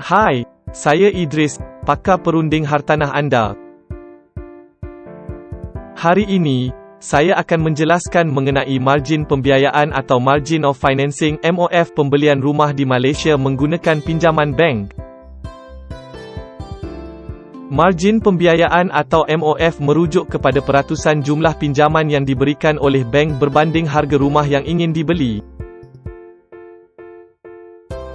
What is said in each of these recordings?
Hai, saya Idris, pakar perunding hartanah anda. Hari ini, saya akan menjelaskan mengenai margin pembiayaan atau margin of financing (MOF) pembelian rumah di Malaysia menggunakan pinjaman bank. Margin pembiayaan atau MOF merujuk kepada peratusan jumlah pinjaman yang diberikan oleh bank berbanding harga rumah yang ingin dibeli.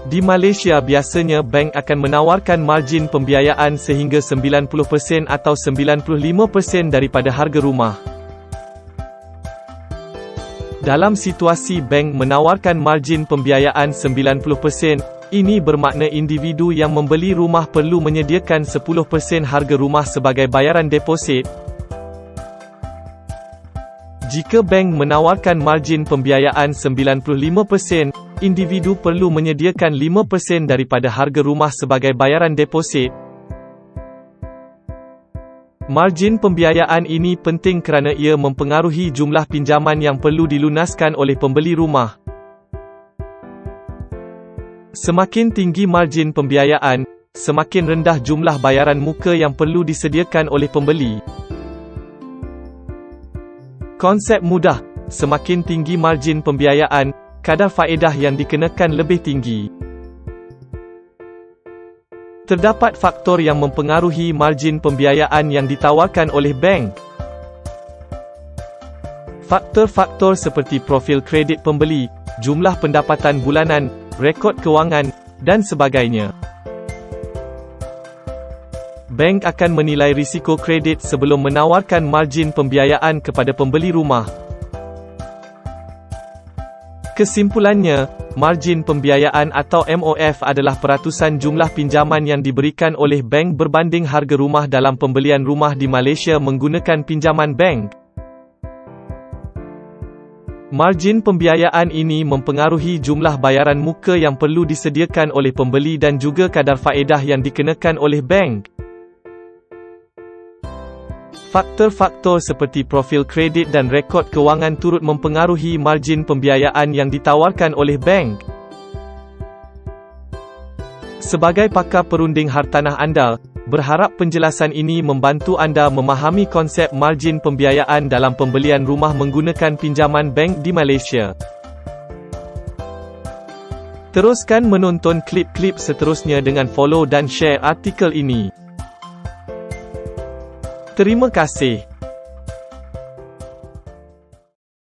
Di Malaysia biasanya bank akan menawarkan margin pembiayaan sehingga 90% atau 95% daripada harga rumah. Dalam situasi bank menawarkan margin pembiayaan 90%, ini bermakna individu yang membeli rumah perlu menyediakan 10% harga rumah sebagai bayaran deposit. Jika bank menawarkan margin pembiayaan 95%, individu perlu menyediakan 5% daripada harga rumah sebagai bayaran deposit. Margin pembiayaan ini penting kerana ia mempengaruhi jumlah pinjaman yang perlu dilunaskan oleh pembeli rumah. Semakin tinggi margin pembiayaan, semakin rendah jumlah bayaran muka yang perlu disediakan oleh pembeli. Konsep mudah, semakin tinggi margin pembiayaan, kadar faedah yang dikenakan lebih tinggi. Terdapat faktor yang mempengaruhi margin pembiayaan yang ditawarkan oleh bank. Faktor-faktor seperti profil kredit pembeli, jumlah pendapatan bulanan, rekod kewangan, dan sebagainya. Bank akan menilai risiko kredit sebelum menawarkan margin pembiayaan kepada pembeli rumah. Kesimpulannya, margin pembiayaan atau MOF adalah peratusan jumlah pinjaman yang diberikan oleh bank berbanding harga rumah dalam pembelian rumah di Malaysia menggunakan pinjaman bank. Margin pembiayaan ini mempengaruhi jumlah bayaran muka yang perlu disediakan oleh pembeli dan juga kadar faedah yang dikenakan oleh bank. Faktor-faktor seperti profil kredit dan rekod kewangan turut mempengaruhi margin pembiayaan yang ditawarkan oleh bank. Sebagai pakar perunding hartanah anda, berharap penjelasan ini membantu anda memahami konsep margin pembiayaan dalam pembelian rumah menggunakan pinjaman bank di Malaysia. Teruskan menonton klip-klip seterusnya dengan follow dan share artikel ini. Terima kasih.